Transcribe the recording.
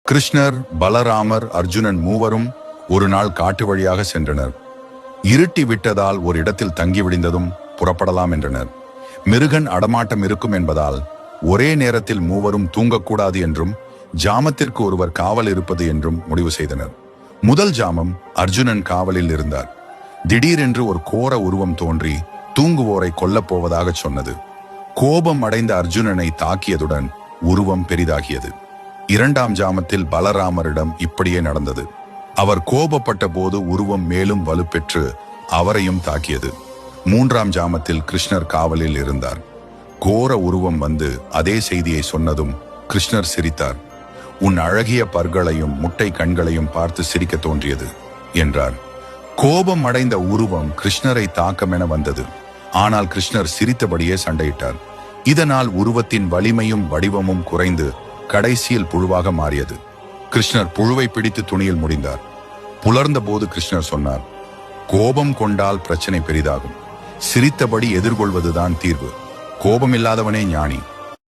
கிருஷ்ணர், பலராமர், அர்ஜுனன் மூவரும் ஒரு நாள் காட்டு வழியாக சென்றனர். இருட்டி விட்டதால் ஒரு இடத்தில் தங்கி விடிந்ததும் புறப்படலாம் என்றனர். மிருகன் அடமாட்டம் இருக்கும் என்பதால் ஒரே நேரத்தில் மூவரும் தூங்கக்கூடாது என்றும் ஜாமத்திற்கு ஒருவர் காவல் இருப்பது என்றும் முடிவு செய்தனர். முதல் ஜாமம் அர்ஜுனன் காவலில் இருந்தார். திடீரென்று ஒரு கோர உருவம் தோன்றி தூங்குவோரை கொல்லப் போவதாக சொன்னது. கோபம் அடைந்த அர்ஜுனனை தாக்கியதுடன் உருவம் பெரிதாகியது. இரண்டாம் ஜாமத்தில் பலராமரிடம் இப்படியே நடந்தது. அவர் கோபப்பட்ட போது உருவம் மேலும் வலுப்பெற்று அவரையும் தாக்கியது. மூன்றாம் ஜாமத்தில் கிருஷ்ணர் காவலில் இருந்தார். கோர உருவம் வந்து அதே செய்தியை சொன்னதும் கிருஷ்ணர் சிரித்தார். உன் அழகிய பற்களையும் முட்டை கண்களையும் பார்த்து சிரிக்க தோன்றியது என்றார். கோபம் அடைந்த உருவம் கிருஷ்ணரை தாக்கமென வந்தது. ஆனால் கிருஷ்ணர் சிரித்தபடியே சண்டையிட்டார். இதனால் உருவத்தின் வலிமையும் வடிவமும் குறைந்து கடைசியில் புழுவாக மாறியது. கிருஷ்ணர் புழுவை பிடித்து துணியில் முடிந்தார். புலர்ந்த போது கிருஷ்ணர் சொன்னார், கோபம் கொண்டால் பிரச்சனை பெரிதாகும். சிரித்தபடி எதிர்கொள்வதுதான் தீர்வு. கோபமில்லாதவனே ஞானி.